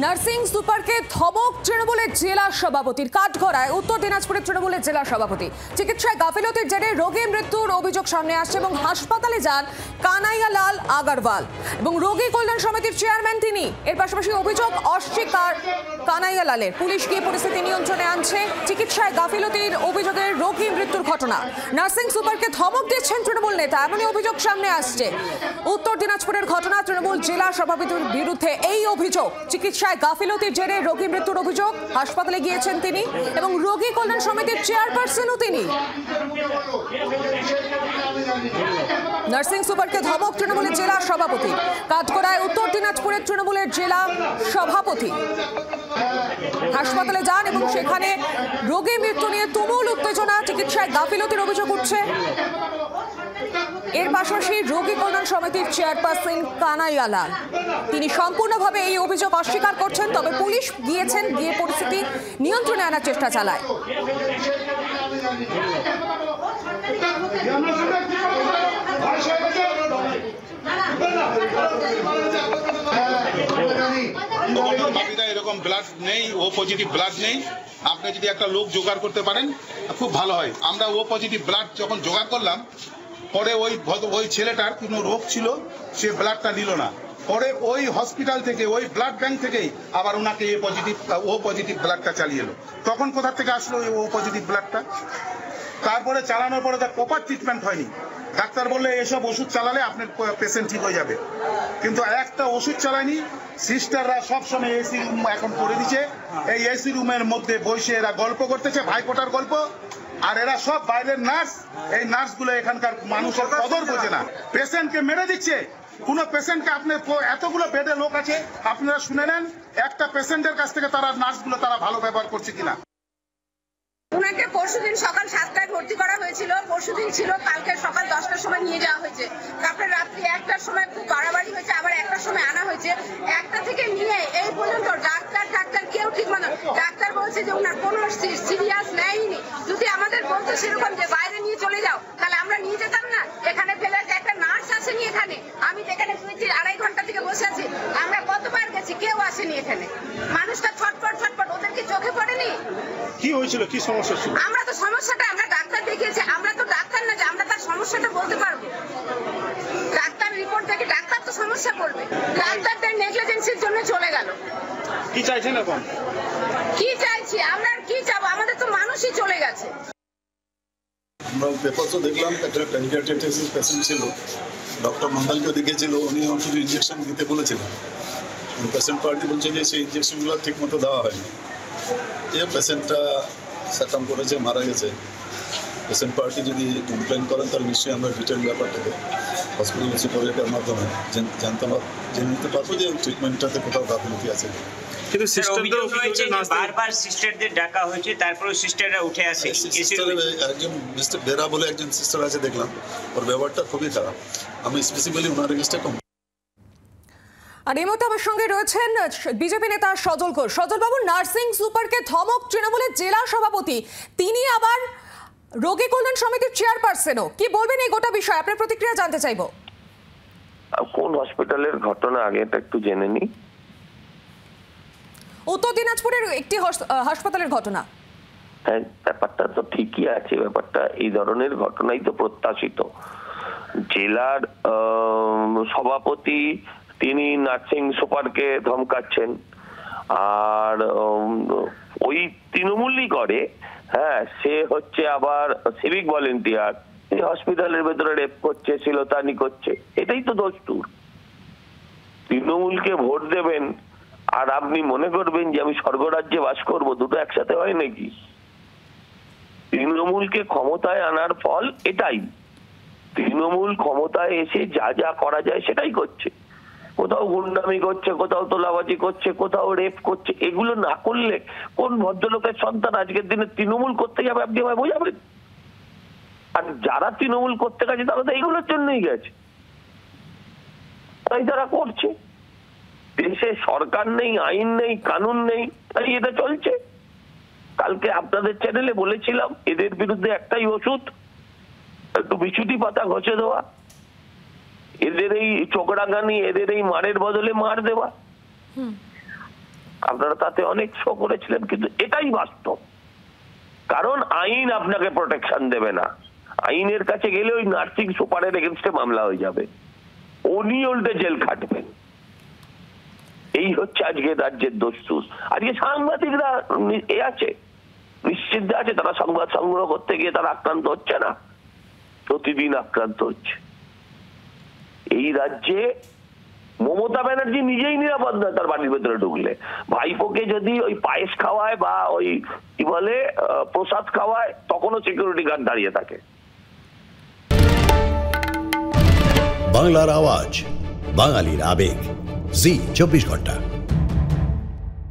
Nursing সুপারকে ধমক তৃণমূলের জেলা সভাপতির। কাঠগড়ায় উত্তর দিনাজপুরের তৃণমূলের জেলা সভাপতি। চিকিৎসায় গাফিলতির জেরে রোগী মৃত্যুর অভিযোগ সামনে আসছে এবং হাসপাতালে যান কানাইয়ালাল আগরওয়াল এবং রোগী কল্যাণ সমিতির চেয়ারম্যান তিনি। এর পাশাপাশি অভিযোগ অস্বীকার কানাইয়ালালের। পুলিশ গিয়ে পরিস্থিতি নিয়ন্ত্রণে আনছে। চিকিৎসায় গাফিলতির অভিযোগে রোগী মৃত্যুর ঘটনা। নার্সিং সুপারকে ধমক দিচ্ছেন তৃণমূল নেতা, এমনই অভিযোগ সামনে আসছে। উত্তর দিনাজপুরের ঘটনা, তৃণমূল জেলা সভাপতির বিরুদ্ধে এই অভিযোগ। চিকিৎসায় গাফিলতির জেরে রোগী মৃত্যুর অভিযোগ। হাসপাতালে গিয়েছেন তিনি এবং রোগী কল্যাণ সমিতির চেয়ারপারসনও তিনি। নার্সিং সুপারকে ধমক তৃণমূলের জেলা সভাপতি। কাঠগড়ায় উত্তর দিনাজপুরের তৃণমূলের জেলা সভাপতি হাসপাতালে যান এবং সেখানে রোগী মৃত্যু নিয়ে তুমুল উত্তেজনা। চিকিৎসায় গাফিলতির অভিযোগ উঠছে। এর পাশাপাশি রোগী কল্যাণ সমিতির চেয়ারপারসন কানাইয়ালাল তিনি সম্পূর্ণভাবে এই অভিযোগ অস্বীকার করছেন। তবে পুলিশ গিয়েছেন, গিয়ে পরিস্থিতি নিয়ন্ত্রণে আনার চেষ্টা চালায়। এরকম ব্লাড নেই, ও পজিটিভ ব্লাড নেই। আপনি যদি একটা লোক জোগাড় করতে পারেন খুব ভালো হয়। আমরা ও পজিটিভ ব্লাড যখন জোগাড় করলাম, পরে ওই ছেলেটার কোনো রোগ ছিল, সে ব্লাডটা নিল না। পরে ওই হসপিটাল থেকে, ওই ব্লাড ব্যাংক থেকেই আবার ওনাকে ও পজিটিভ ব্লাডটা চালিয়ে এলো। তখন কোথা থেকে আসলো ও পজিটিভ ব্লাডটা? তারপরে চালানোর পরে তার প্রপার ট্রিটমেন্ট হয়নি। ডাক্তার বললে এসব ওষুধ চালালে আপনার পেশেন্ট ঠিক হয়ে যাবে, কিন্তু একটা ওষুধ চালায়নি। সিস্টাররা সবসময় এসি রুম এখন করে দিচ্ছে। এই এসি রুমের মধ্যে বসে এরা গল্প করতেছে, ভাইফোঁটার গল্প। আর এরা সব বাইরের নার্স। এই নার্সগুলো এখানকার মানুষের কদর বোঝে না, পেশেন্টকে মেরে দিচ্ছে। কোন পেশেন্টকে, আপনার এতগুলো বেডে লোক আছে, আপনারা শুনে নেন একটা পেশেন্টের কাছ থেকে তারা নার্সগুলো তারা ভালো ব্যবহার করছে কিনা। ওনাকে পরশুদিন সকাল 7টায় ভর্তি করা হয়েছিল। পরশুদিন ছিল, কালকে সকাল 10টার সময় নিয়ে যাওয়া হয়েছে। তারপরে রাত্রি 1টার সময় খুব বাড়াবাড়ি হয়েছে, আবার 1টার সময় আনা হয়েছে। 1টা থেকে নিয়ে এই পর্যন্ত ডাক্তার কেউ ঠিক মতো। ডাক্তার বলছে যে ওনার কোনো সিরিয়াস নেয়নি। যদি আমাদের বলতো সেরকম যে বাইরে নিয়ে চলে যাও, তাহলে আমরা নিয়ে যেতাম না। এখানে ফেলে একটা নার্স আসেনি এখানে। আমি এখানে 2-2.5 ঘন্টা থেকে বসে আছি। আমরা কতবার গেছি, কেউ আসেনি এখানে। মানুষটা ছটফট, ওদের কি চোখে পড়েনি? কি হয়েছিল, কি সমস্যা ছিল? আমরা তো সমস্যাটা, আমরা ডাক্তার দেখিয়েছি, আমরা তো ডাক্তার না যে আমরা তার সমস্যাটা বলতে পারবো। ডাক্তার রিপোর্ট দেখে ডাক্তার তো সমস্যা করবে। ডাক্তারদের নেগলিজেন্সির জন্য চলে গেল। কি চাইছেন এখন? কি চাইছি আমরা, কি চাবো? আমাদের তো মানুষই চলে গেছে। আমরা পেপারসও দেখলাম, একটা প্যানক্রিয়াটাইটিস পেশেন্ট ছিল, ডক্টর মন্ডলকে দেখেছিল, উনি শুধু ইঞ্জেকশন দিতে বলেছিলেন। পেশেন্ট পার্টি বলছে যে সেই ইঞ্জেকশনগুলো ঠিক মতো দেওয়া হয়নি। এই পেশেন্টটা সাকাম করেছে, মারা গেছে। পেশেন্ট পার্টি যদি কমপ্লেন করেন তাহলে নিশ্চয়ই আমরা ডিটেল ব্যাপারটাকে হসপিটাল সুপারিটের মাধ্যমে জেনে নিতে পারবো যে ট্রিটমেন্টটাতে কোথাও গাফিলতি আছে। কিন্তু বারবার সিস্টারদের ডাকা হয়েছে, তারপরেও সিস্টাররা উঠে আসে। একজন মিস্টার বেরা বলে একজন সিস্টার আছে, দেখলাম ওর ব্যবহারটা খুবই খারাপ। আমি স্পেসিফিক্যালি ওনার এগেইনস্টে আর এই মুহূর্তে আমার সঙ্গে রয়েছেন বিজেপি নেতা সজল ঘোষ। সজল বাবু, নার্সিং সুপারকে ধমক তৃণমূলের জেলা সভাপতি, তিনি আবার রোগী কল্যাণ সমিতির চেয়ারপারসনও। কি বলবেন এই গোটা বিষয়? আপনার প্রতিক্রিয়া জানতে চাইবো। কোন হসপিটালের ঘটনা আগে এটা একটু জেনে নিই। উত্তর দিনাজপুরের একটি হাসপাতালের ঘটনা। হ্যাঁ, ব্যাপারটা তো ঠিকই আছে। ব্যাপারটা এই ধরনের ঘটনাই তো প্রত্যাশিত। জেলার সভাপতি তিনি নার্সিং সুপারকে ধমকাচ্ছেন, আর ওই তৃণমূলই করে। হ্যাঁ, সে হচ্ছে আবার সিভিক ভলেন্টিয়ার, হসপিটালের ভেতরে রেপ করছে, শ্লীলতাহানি করছে। এটাই তো দস্তুর। তৃণমূলকে ভোট দেবেন আর আপনি মনে করবেন যে আমি স্বর্গরাজ্যে বাস করব, দুটো একসাথে হয় নাকি? তৃণমূলকে ক্ষমতায় আনার ফল এটাই। তৃণমূল ক্ষমতায় এসে যা যা করা যায় সেটাই করছে। কোথাও গুন্ডামি করছে, কোথাও তোলাবাজি করছে, কোথাও রেপ করছে। এগুলো না করলে কোন ভদ্রলোকের সন্তান আজকের দিনে তৃণমূল করতে যাবে আপনি আমায় বোঝাবেন? আর যারা তৃণমূল করতে গেছে তারা তো এইগুলোর জন্যই গেছে, তাই তারা করছে। দেশে সরকার নেই, আইন নেই, কানুন নেই, তাই এটা চলছে। কালকে আপনাদের চ্যানেলে বলেছিলাম এদের বিরুদ্ধে একটাই ওষুধ, একটু বিছুটি পাতা ঘষে দেওয়া। এদের এই চোখরাঙানি, এদের এই মারের বদলে মার দেওয়া। আপনারা তাতে অনেক শো করেছিলেন, কিন্তু এটাই বাস্তব। কারণ আইন আপনাকে প্রোটেকশন দেবে না। আইনের কাছে গেলে ওই নার্সিং সুপারের এগেনস্টে মামলা হয়ে যাবে, উনি উল্টে জেল খাটবেন। এই হচ্ছে আজকে রাজ্যের দস্তুর। আজকে সাংবাদিকরা এ আছে, নিশ্চিন্ত আছে, তারা সংবাদ সংগ্রহ করতে গিয়ে তারা আক্রান্ত হচ্ছে না, প্রতিদিন আক্রান্ত হচ্ছে। এই রাজ্যে মমতা ব্যানার্জি নিজেই নিরাপদ নয় তার বাড়ির ভেতরে ঢুকলে। ভাইপোকে যদি ওই পায়েস খাওয়ায় বা ওই কি বলে প্রসাদ খাওয়ায়, তখনও সিকিউরিটি গার্ড দাঁড়িয়ে থাকে। বাংলার আওয়াজ, বাঙালির আবেগ, জি 24 ঘন্টা।